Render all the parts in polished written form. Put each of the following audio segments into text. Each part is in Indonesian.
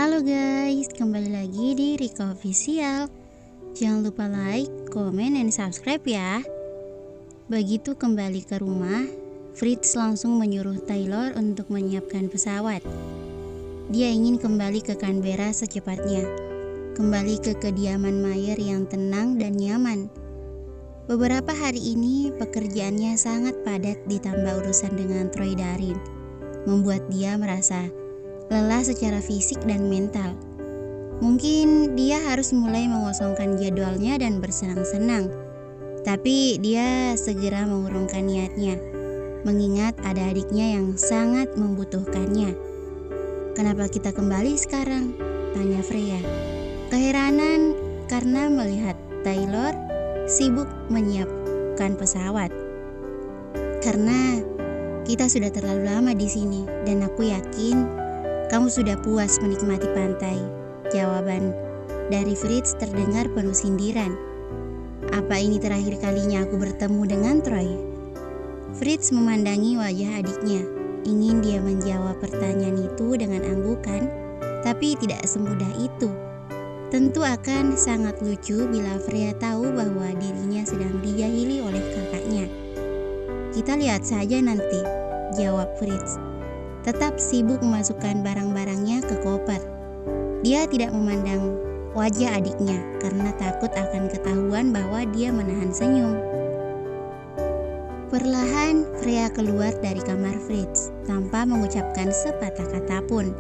Halo guys, kembali lagi di Rika Official. Jangan lupa like, komen, dan subscribe ya. Begitu kembali ke rumah, Fritz langsung menyuruh Taylor untuk menyiapkan pesawat. Dia ingin kembali ke Canberra secepatnya, kembali ke kediaman Mayer yang tenang dan nyaman. Beberapa hari ini pekerjaannya sangat padat ditambah urusan dengan Troy Darin, membuat dia merasa lelah secara fisik dan mental. Mungkin dia harus mulai mengosongkan jadwalnya dan bersenang-senang. Tapi dia segera mengurungkan niatnya, mengingat ada adiknya yang sangat membutuhkannya. "Kenapa kita kembali sekarang?" tanya Freya. Keheranan karena melihat Taylor sibuk menyiapkan pesawat. "Karena kita sudah terlalu lama di sini dan aku yakin kamu sudah puas menikmati pantai," jawaban dari Fritz terdengar penuh sindiran. "Apa ini terakhir kalinya aku bertemu dengan Troy?" Fritz memandangi wajah adiknya, ingin dia menjawab pertanyaan itu dengan anggukan, tapi tidak semudah itu. Tentu akan sangat lucu bila Freya tahu bahwa dirinya sedang dijahili oleh kakaknya. "Kita lihat saja nanti," jawab Fritz, tetap sibuk memasukkan barang-barangnya ke koper. Dia tidak memandang wajah adiknya karena takut akan ketahuan bahwa dia menahan senyum. Perlahan Freya keluar dari kamar Fritz tanpa mengucapkan sepatah kata pun.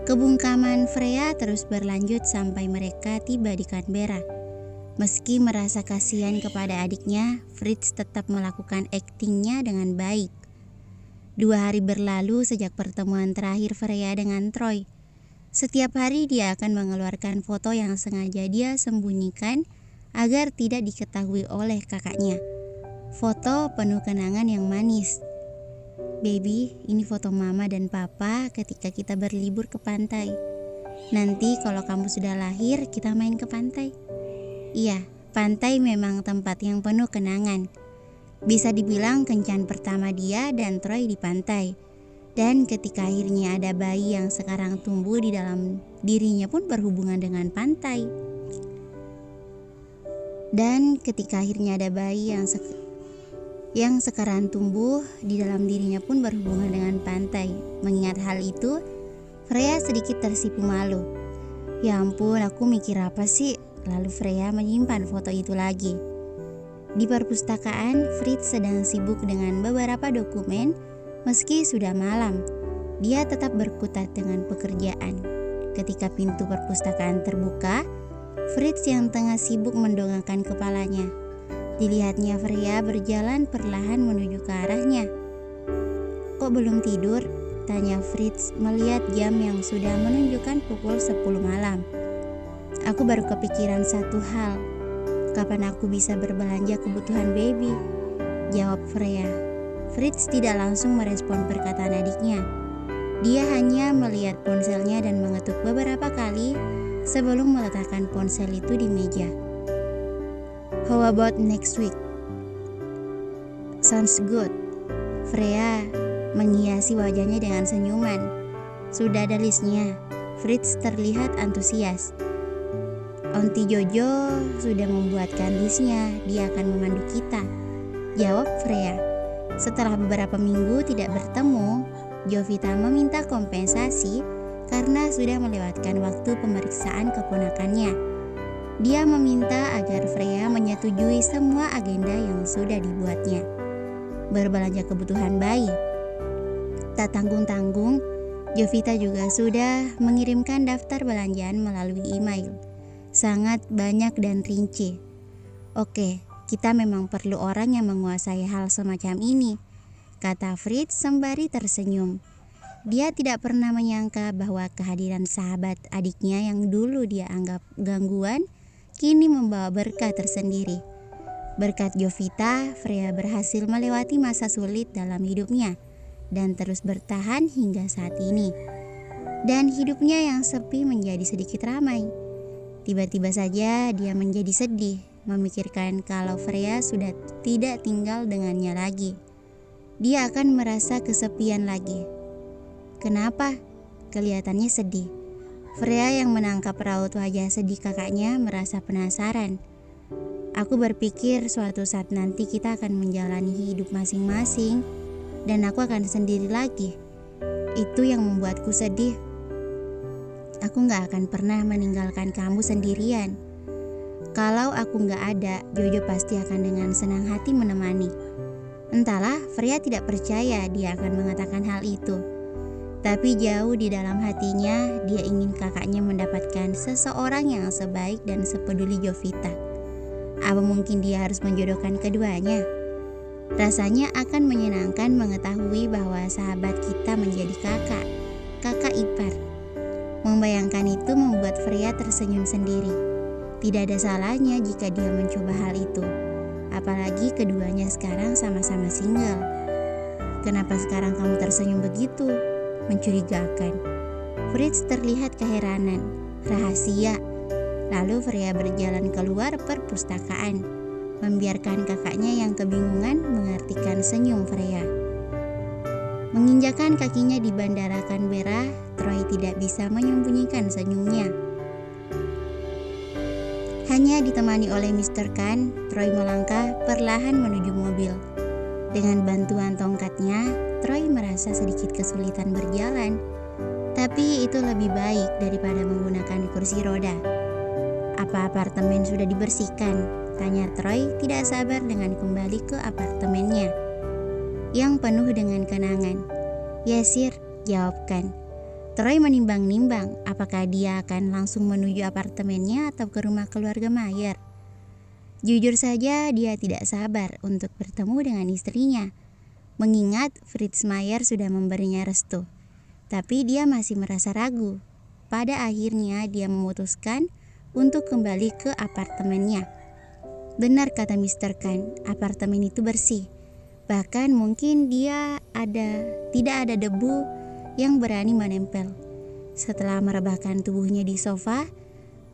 Kebungkaman Freya terus berlanjut sampai mereka tiba di Canberra. Meski merasa kasihan kepada adiknya, Fritz tetap melakukan aktingnya dengan baik. 2 hari berlalu sejak pertemuan terakhir Freya dengan Troy. Setiap hari dia akan mengeluarkan foto yang sengaja dia sembunyikan agar tidak diketahui oleh kakaknya. Foto penuh kenangan yang manis. "Baby, ini foto mama dan papa ketika kita berlibur ke pantai. Nanti kalau kamu sudah lahir, kita main ke pantai." Iya, pantai memang tempat yang penuh kenangan. Bisa dibilang kencan pertama dia dan Troy di pantai. Dan ketika akhirnya ada bayi yang sekarang tumbuh di dalam dirinya pun berhubungan dengan pantai. Mengingat hal itu, Freya sedikit tersipu malu. "Ya ampun, aku mikir apa sih?" Lalu Freya menyimpan foto itu lagi. Di perpustakaan, Fritz sedang sibuk dengan beberapa dokumen. Meski sudah malam, dia tetap berkutat dengan pekerjaan. Ketika pintu perpustakaan terbuka, Fritz yang tengah sibuk mendongakkan kepalanya. Dilihatnya Freya berjalan perlahan menuju ke arahnya. "Kok belum tidur?" tanya Fritz melihat jam yang sudah menunjukkan pukul 10 malam. "Aku baru kepikiran satu hal. Kapan aku bisa berbelanja kebutuhan baby?" jawab Freya. Fritz tidak langsung merespon perkataan adiknya. Dia hanya melihat ponselnya dan mengetuk beberapa kali sebelum meletakkan ponsel itu di meja. "How about next week?" "Sounds good." Freya menghiasi wajahnya dengan senyuman. "Sudah ada listnya." Fritz terlihat antusias. "Auntie Jojo sudah membuatkan listnya, dia akan memandu kita," jawab Freya. Setelah beberapa minggu tidak bertemu, Jovita meminta kompensasi karena sudah melewatkan waktu pemeriksaan keponakannya. Dia meminta agar Freya menyetujui semua agenda yang sudah dibuatnya. Berbelanja kebutuhan bayi. Tak tanggung-tanggung, Jovita juga sudah mengirimkan daftar belanjaan melalui email. Sangat banyak dan rinci. "Oke, kita memang perlu orang yang menguasai hal semacam ini," kata Fritz sembari tersenyum. Dia tidak pernah menyangka bahwa kehadiran sahabat adiknya yang dulu dia anggap gangguan, kini membawa berkah tersendiri. Berkat Jovita, Freya berhasil melewati masa sulit dalam hidupnya dan terus bertahan hingga saat ini. Dan hidupnya yang sepi menjadi sedikit ramai. Tiba-tiba saja dia menjadi sedih memikirkan kalau Freya sudah tidak tinggal dengannya lagi. Dia akan merasa kesepian lagi. "Kenapa?" Kelihatannya sedih. Freya yang menangkap raut wajah sedih kakaknya merasa penasaran. Aku berpikir suatu saat nanti kita akan menjalani hidup masing-masing dan aku akan sendiri lagi. Itu yang membuatku sedih. Aku gak akan pernah meninggalkan kamu sendirian. Kalau aku gak ada, Jojo pasti akan dengan senang hati menemani. Entahlah, Freya tidak percaya dia akan mengatakan hal itu. Tapi jauh di dalam hatinya, dia ingin kakaknya mendapatkan seseorang yang sebaik dan sepeduli Jovita. Apa mungkin dia harus menjodohkan keduanya? Rasanya akan menyenangkan mengetahui bahwa sahabat kita menjadi kakak ipar. Membayangkan itu membuat Freya tersenyum sendiri. Tidak ada salahnya jika dia mencoba hal itu. Apalagi keduanya sekarang sama-sama single. Kenapa sekarang kamu tersenyum begitu? Mencurigakan. Fritz terlihat keheranan. Rahasia. Lalu Freya berjalan keluar perpustakaan, membiarkan kakaknya yang kebingungan mengartikan senyum Freya. Menginjakan kakinya di bandara Canberra, Troy tidak bisa menyembunyikan senyumnya. Hanya ditemani oleh Mr. Khan, Troy melangkah perlahan menuju mobil. Dengan bantuan tongkatnya, Troy merasa sedikit kesulitan berjalan, tapi itu lebih baik daripada menggunakan kursi roda. Apa apartemen sudah dibersihkan? Tanya Troy tidak sabar dengan kembali ke apartemennya yang penuh dengan kenangan. Ya sir, jawabkan. Troy menimbang-nimbang apakah dia akan langsung menuju apartemennya atau ke rumah keluarga Mayer. Jujur saja dia tidak sabar untuk bertemu dengan istrinya, mengingat Fritz Mayer sudah memberinya restu. Tapi dia masih merasa ragu. Pada akhirnya dia memutuskan untuk kembali ke apartemennya. Benar kata Mr. Khan, apartemen itu bersih. Bahkan mungkin tidak ada debu yang berani menempel. Setelah merebahkan tubuhnya di sofa,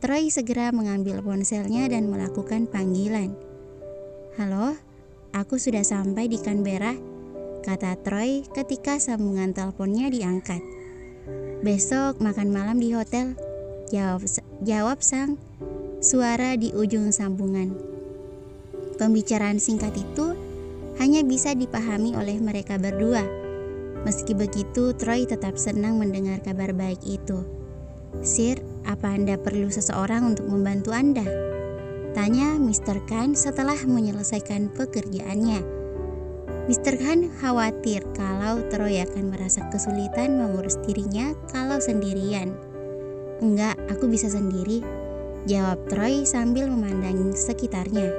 Troy segera mengambil ponselnya dan melakukan panggilan. Halo, aku sudah sampai di Canberra, kata Troy ketika sambungan teleponnya diangkat. Besok makan malam di hotel, jawab sang suara di ujung sambungan. Pembicaraan singkat itu hanya bisa dipahami oleh mereka berdua. Meski begitu, Troy tetap senang mendengar kabar baik itu. Sir, apa Anda perlu seseorang untuk membantu Anda? Tanya Mr. Khan setelah menyelesaikan pekerjaannya. Mr. Khan khawatir kalau Troy akan merasa kesulitan mengurus dirinya kalau sendirian. Enggak, aku bisa sendiri, jawab Troy sambil memandangi sekitarnya.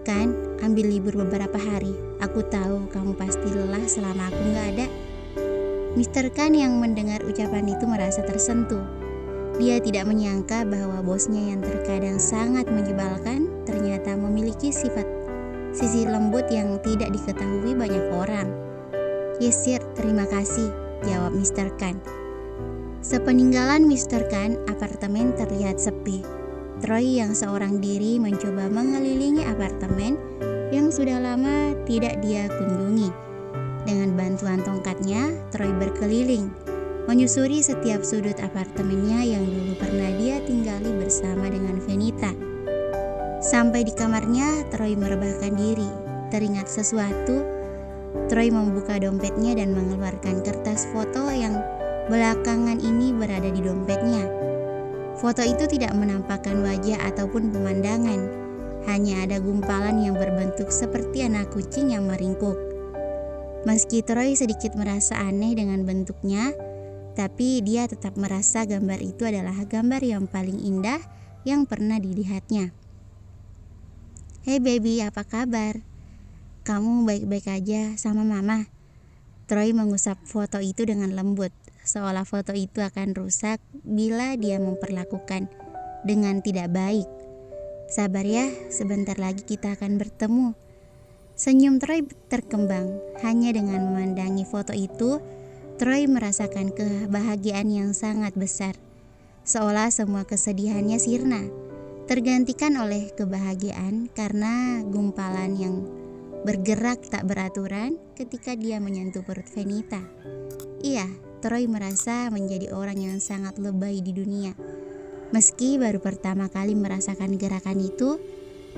Kan, ambil libur beberapa hari. Aku tahu kamu pasti lelah selama aku nggak ada. Mr. Khan yang mendengar ucapan itu merasa tersentuh. Dia tidak menyangka bahwa bosnya yang terkadang sangat menyebalkan ternyata memiliki sisi lembut yang tidak diketahui banyak orang. Yes sir, terima kasih, jawab Mr. Khan. Sepeninggalan Mr. Khan, apartemen terlihat sepi. Troy yang seorang diri mencoba mengelilingi apartemen yang sudah lama tidak dia kunjungi. Dengan bantuan tongkatnya, Troy berkeliling, menyusuri setiap sudut apartemennya yang dulu pernah dia tinggali bersama dengan Venita. Sampai di kamarnya, Troy merebahkan diri. Teringat sesuatu, Troy membuka dompetnya dan mengeluarkan kertas foto yang belakangan ini berada di dompetnya. Foto itu tidak menampakkan wajah ataupun pemandangan. Hanya ada gumpalan yang berbentuk seperti anak kucing yang meringkuk. Meski Troy sedikit merasa aneh dengan bentuknya, tapi dia tetap merasa gambar itu adalah gambar yang paling indah yang pernah dilihatnya. Hey baby, apa kabar? Kamu baik-baik aja sama mama? Troy mengusap foto itu dengan lembut, seolah foto itu akan rusak bila dia memperlakukan dengan tidak baik. Sabar ya, sebentar lagi kita akan bertemu. Senyum Troy terkembang. Hanya dengan memandangi foto itu, Troy merasakan kebahagiaan yang sangat besar. Seolah semua kesedihannya sirna, tergantikan oleh kebahagiaan karena gumpalan yang bergerak tak beraturan ketika dia menyentuh perut Venita. Iya, Troy merasa menjadi orang yang sangat lebay di dunia. Meski baru pertama kali merasakan gerakan itu,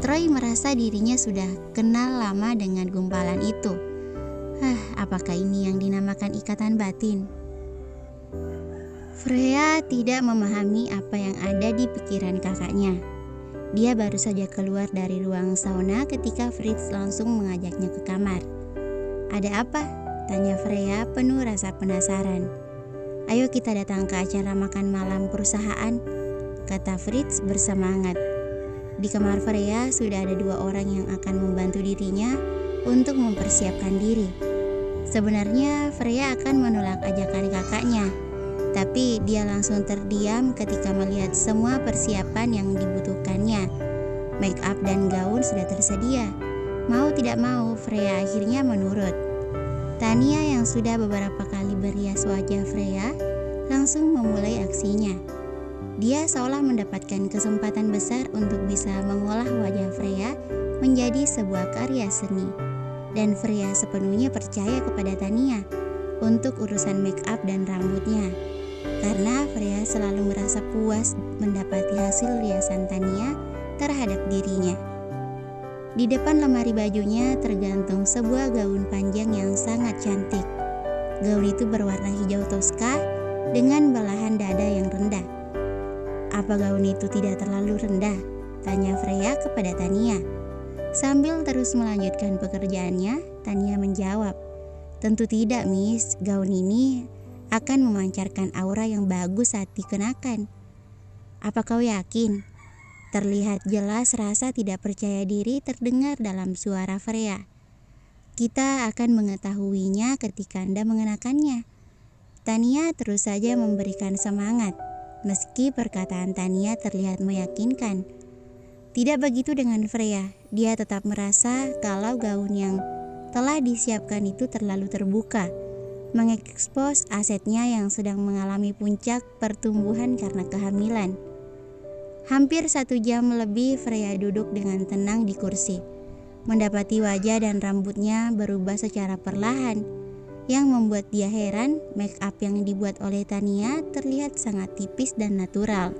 Troy merasa dirinya sudah kenal lama dengan gumpalan itu. Apakah ini yang dinamakan ikatan batin? Freya tidak memahami apa yang ada di pikiran kakaknya. Dia baru saja keluar dari ruang sauna ketika Fritz langsung mengajaknya ke kamar. "Ada apa?" tanya Freya penuh rasa penasaran. "Ayo kita datang ke acara makan malam perusahaan," kata Fritz bersemangat. Di kamar Freya sudah ada 2 orang yang akan membantu dirinya untuk mempersiapkan diri. Sebenarnya Freya akan menolak ajakan kakaknya, tapi dia langsung terdiam ketika melihat semua persiapan yang dibutuhkannya. Make up dan gaun sudah tersedia. Mau tidak mau, Freya akhirnya menurut. Tania yang sudah beberapa kali berias wajah Freya langsung memulai aksinya. Dia seolah mendapatkan kesempatan besar untuk bisa mengolah wajah Freya menjadi sebuah karya seni. Dan Freya sepenuhnya percaya kepada Tania untuk urusan make up dan rambutnya. Karena Freya selalu merasa puas mendapati hasil riasan Tania terhadap dirinya. Di depan lemari bajunya tergantung sebuah gaun panjang yang sangat cantik. Gaun itu berwarna hijau toska dengan belahan dada yang rendah. "Apa gaun itu tidak terlalu rendah?" tanya Freya kepada Tania. Sambil terus melanjutkan pekerjaannya, Tania menjawab, "Tentu tidak, Miss. Gaun ini akan memancarkan aura yang bagus saat dikenakan." "Apa kau yakin?" Terlihat jelas rasa tidak percaya diri terdengar dalam suara Freya. "Kita akan mengetahuinya ketika Anda mengenakannya." Tania terus saja memberikan semangat, meski perkataan Tania terlihat meyakinkan. Tidak begitu dengan Freya. Dia tetap merasa kalau gaun yang telah disiapkan itu terlalu terbuka, mengekspos asetnya yang sedang mengalami puncak pertumbuhan karena kehamilan. Hampir 1 jam lebih Freya duduk dengan tenang di kursi, mendapati wajah dan rambutnya berubah secara perlahan. Yang membuat dia heran, make up yang dibuat oleh Tania terlihat sangat tipis dan natural.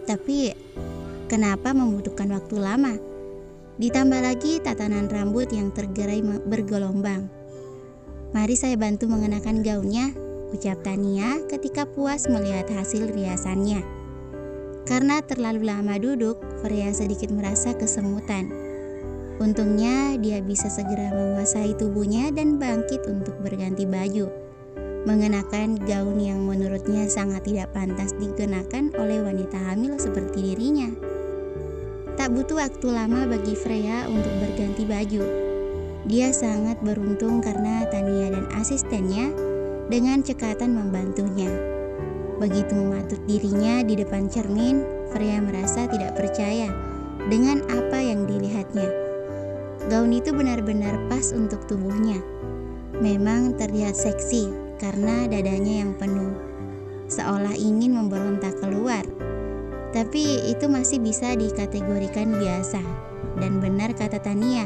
Tapi kenapa membutuhkan waktu lama? Ditambah lagi tatanan rambut yang tergerai bergelombang. "Mari saya bantu mengenakan gaunnya," ucap Tania ketika puas melihat hasil riasannya. Karena terlalu lama duduk, Freya sedikit merasa kesemutan. Untungnya dia bisa segera menguasai tubuhnya dan bangkit untuk berganti baju, mengenakan gaun yang menurutnya sangat tidak pantas dikenakan oleh wanita hamil seperti dirinya. Tak butuh waktu lama bagi Freya untuk berganti baju. Dia sangat beruntung karena Tania dan asistennya dengan cekatan membantunya. Begitu mematuk dirinya di depan cermin, Freya merasa tidak percaya dengan apa yang dilihatnya. Gaun itu benar-benar pas untuk tubuhnya. Memang terlihat seksi karena dadanya yang penuh, seolah ingin memberontak keluar. Tapi itu masih bisa dikategorikan biasa. Dan benar kata Tania,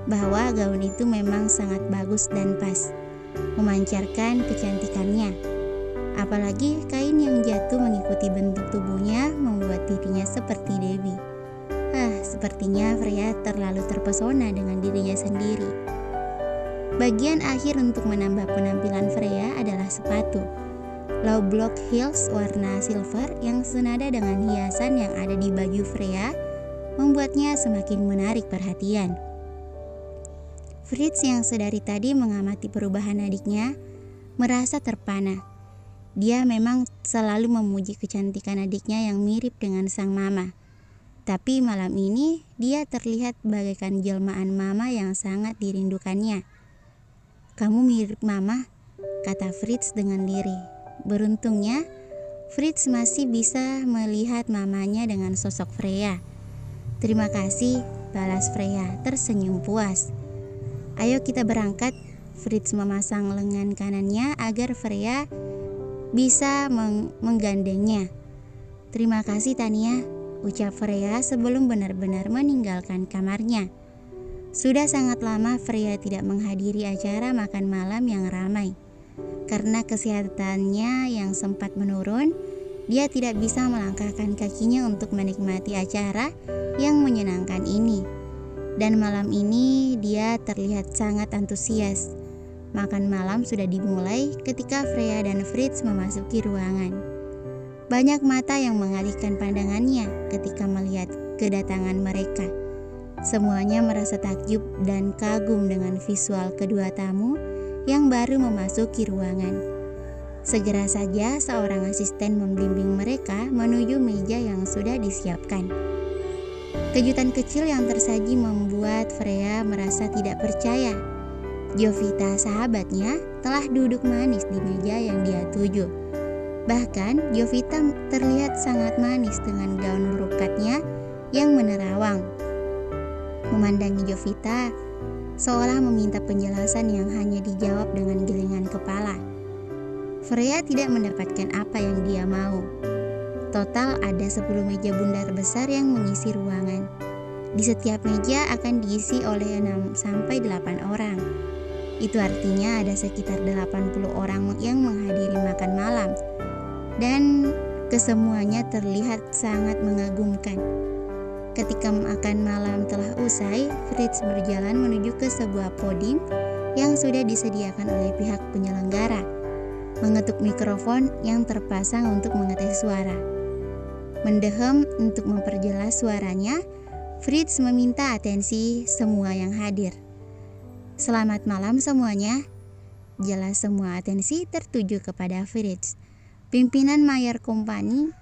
bahwa gaun itu memang sangat bagus dan pas, memancarkan kecantikannya. Apalagi kain yang jatuh mengikuti bentuk tubuhnya membuat dirinya seperti Dewi. Sepertinya Freya terlalu terpesona dengan dirinya sendiri. Bagian akhir untuk menambah penampilan Freya adalah sepatu. Low block heels warna silver yang senada dengan hiasan yang ada di baju Freya membuatnya semakin menarik perhatian. Fritz yang sedari tadi mengamati perubahan adiknya merasa terpana. Dia memang selalu memuji kecantikan adiknya yang mirip dengan sang mama. Tapi malam ini dia terlihat bagaikan jelmaan mama yang sangat dirindukannya. "Kamu mirip mama," kata Fritz dengan lirih. Beruntungnya, Fritz masih bisa melihat mamanya dengan sosok Freya. "Terima kasih," balas Freya tersenyum puas. "Ayo kita berangkat." Fritz memasang lengan kanannya agar Freya bisa menggandengnya. "Terima kasih Tania," ucap Freya sebelum benar-benar meninggalkan kamarnya. Sudah sangat lama Freya tidak menghadiri acara makan malam yang ramai. Karena kesehatannya yang sempat menurun, dia tidak bisa melangkahkan kakinya untuk menikmati acara yang menyenangkan ini. Dan malam ini dia terlihat sangat antusias. Makan malam sudah dimulai ketika Freya dan Fritz memasuki ruangan. Banyak mata yang mengalihkan pandangannya ketika melihat kedatangan mereka. Semuanya merasa takjub dan kagum dengan visual kedua tamu yang baru memasuki ruangan. Segera saja seorang asisten membimbing mereka menuju meja yang sudah disiapkan. Kejutan kecil yang tersaji membuat Freya merasa tidak percaya. Jovita, sahabatnya, telah duduk manis di meja yang dia tuju. Bahkan Jovita terlihat sangat manis dengan gaun brokatnya yang menerawang. Memandangi Jovita, seolah meminta penjelasan yang hanya dijawab dengan gelengan kepala. Freya tidak mendapatkan apa yang dia mau. Total ada 10 meja bundar besar yang mengisi ruangan. Di setiap meja akan diisi oleh 6-8 orang. Itu artinya ada sekitar 80 orang yang menghadiri makan malam. Dan kesemuanya terlihat sangat mengagumkan. Ketika makan malam telah usai, Fritz berjalan menuju ke sebuah podium yang sudah disediakan oleh pihak penyelenggara. Mengetuk mikrofon yang terpasang untuk mengetes suara. Mendehem untuk memperjelas suaranya, Fritz meminta atensi semua yang hadir. Selamat malam semuanya. Jelas semua atensi tertuju kepada Fritz. Pimpinan Mayer Company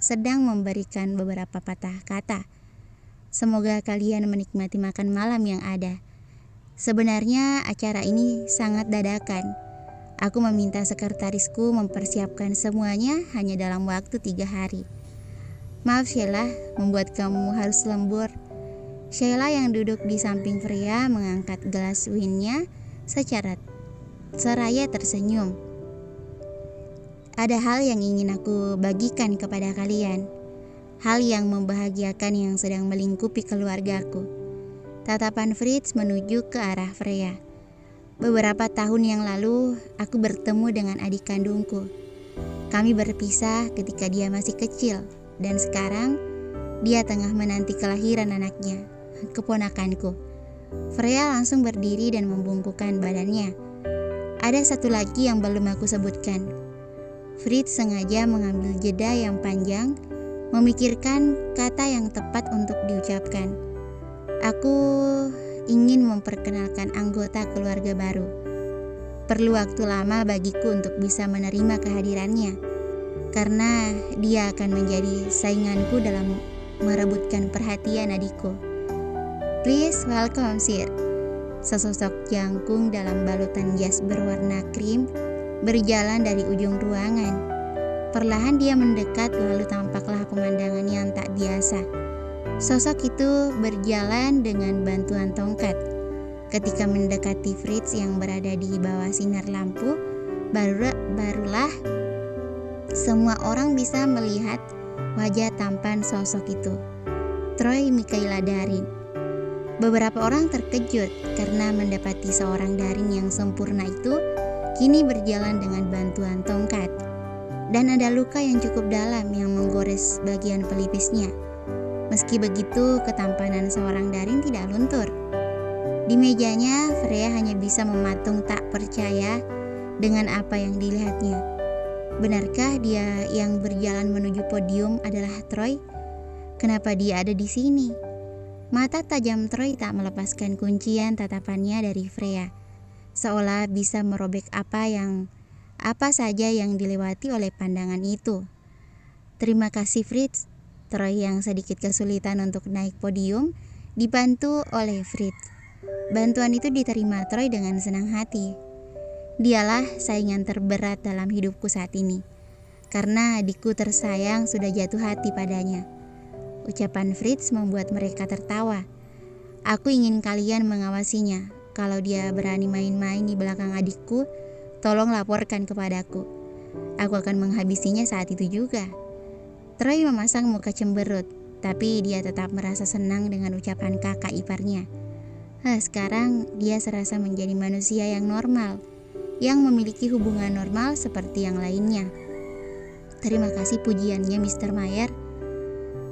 sedang memberikan beberapa patah kata. Semoga kalian menikmati makan malam yang ada. Sebenarnya acara ini sangat dadakan. Aku meminta sekretarisku mempersiapkan semuanya hanya dalam waktu 3 hari. Maaf Sheila, membuat kamu harus lembur. Sheila yang duduk di samping Freya mengangkat gelas winnya secara seraya tersenyum. Ada hal yang ingin aku bagikan kepada kalian. Hal yang membahagiakan yang sedang melingkupi keluargaku. Tatapan Fritz menuju ke arah Freya. Beberapa tahun yang lalu, aku bertemu dengan adik kandungku. Kami berpisah ketika dia masih kecil, dan sekarang dia tengah menanti kelahiran anaknya, keponakanku. Freya langsung berdiri dan membungkukkan badannya. Ada satu lagi yang belum aku sebutkan. Fritz sengaja mengambil jeda yang panjang, memikirkan kata yang tepat untuk diucapkan. Aku ingin memperkenalkan anggota keluarga baru. Perlu waktu lama bagiku untuk bisa menerima kehadirannya, karena dia akan menjadi sainganku dalam merebutkan perhatian adikku. Please welcome sir. Sesosok jangkung dalam balutan jas berwarna krim berjalan dari ujung ruangan. Perlahan dia mendekat, lalu tampaklah pemandangan yang tak biasa. Sosok itu berjalan dengan bantuan tongkat. Ketika mendekati Fritz yang berada di bawah sinar lampu, barulah semua orang bisa melihat wajah tampan sosok itu. Troy Michaela Darin. Beberapa orang terkejut karena mendapati seorang Darin yang sempurna itu kini berjalan dengan bantuan tongkat. Dan ada luka yang cukup dalam yang menggores bagian pelipisnya. Meski begitu, ketampanan seorang Darin tidak luntur. Di mejanya, Freya hanya bisa mematung tak percaya dengan apa yang dilihatnya. Benarkah dia yang berjalan menuju podium adalah Troy? Kenapa dia ada di sini? Mata tajam Troy tak melepaskan kuncian tatapannya dari Freya, seolah bisa merobek apa saja yang dilewati oleh pandangan itu. Terima kasih Fritz. Troy yang sedikit kesulitan untuk naik podium dibantu oleh Fritz. Bantuan itu diterima Troy dengan senang hati. Dialah saingan terberat dalam hidupku saat ini, karena adikku tersayang sudah jatuh hati padanya. Ucapan Fritz membuat mereka tertawa. Aku ingin kalian mengawasinya. Kalau dia berani main-main di belakang adikku, tolong laporkan kepadaku. Aku akan menghabisinya saat itu juga. Troy memasang muka cemberut, tapi dia tetap merasa senang dengan ucapan kakak iparnya. Sekarang dia serasa menjadi manusia yang normal. yang memiliki hubungan normal seperti yang lainnya. Terima kasih pujiannya, Mr. Mayer.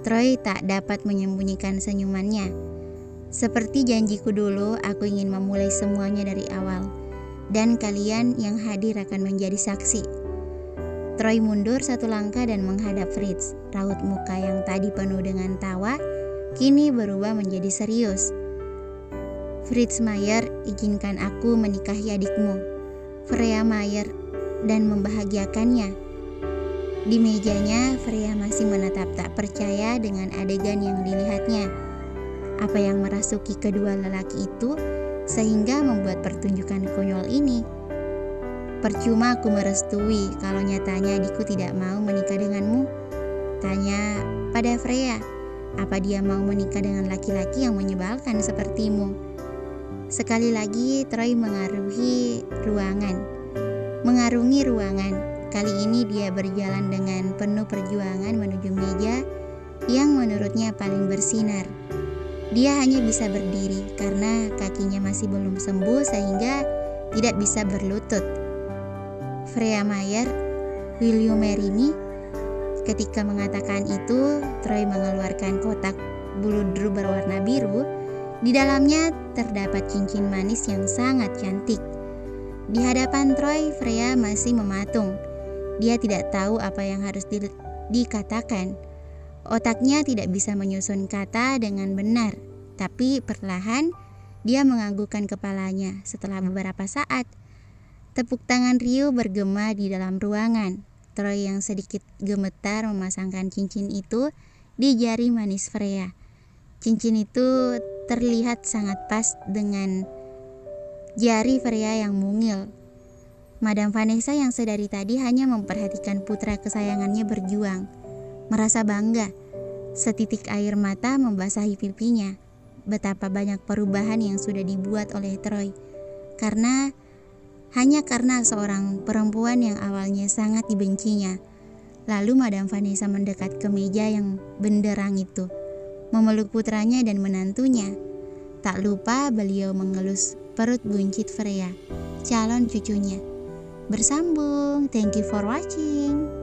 Troy tak dapat menyembunyikan senyumannya. Seperti janjiku dulu, aku ingin memulai semuanya dari awal. Dan kalian yang hadir akan menjadi saksi. Troy mundur satu langkah dan menghadap Fritz. Raut muka yang tadi penuh dengan tawa, kini berubah menjadi serius. Fritz Mayer, izinkan aku menikahi adikmu, Freya Mayer, dan membahagiakannya. Di mejanya, Freya masih menatap tak percaya dengan adegan yang dilihatnya. Apa yang merasuki kedua lelaki itu sehingga membuat pertunjukan konyol ini? Percuma aku merestui kalau nyatanya adikku tidak mau menikah denganmu. Tanya pada Freya, apa dia mau menikah dengan laki-laki yang menyebalkan sepertimu? Sekali lagi Troy mengarungi ruangan. Kali ini dia berjalan dengan penuh perjuangan menuju meja yang menurutnya paling bersinar. Dia hanya bisa berdiri karena kakinya masih belum sembuh sehingga tidak bisa berlutut. Freya Mayer, will you marry me? Ketika mengatakan itu, Troy mengeluarkan kotak buludru berwarna biru. Di dalamnya terdapat cincin manis yang sangat cantik. Di hadapan Troy, Freya masih mematung. Dia tidak tahu apa yang harus dikatakan. Otaknya tidak bisa menyusun kata dengan benar, tapi perlahan dia menganggukkan kepalanya. Setelah beberapa saat, tepuk tangan Ryu bergema di dalam ruangan. Troy yang sedikit gemetar memasangkan cincin itu di jari manis Freya. Cincin itu terlihat sangat pas dengan jari Freya yang mungil. Madam Vanessa yang sedari tadi hanya memperhatikan putra kesayangannya berjuang, merasa bangga. Setitik air mata membasahi pipinya. Betapa banyak perubahan yang sudah dibuat oleh Troy. Hanya karena seorang perempuan yang awalnya sangat dibencinya. Lalu Madam Vanessa mendekat ke meja yang benderang itu, memeluk putranya dan menantunya. Tak lupa beliau mengelus perut buncit Freya, calon cucunya. Bersambung. Thank you for watching.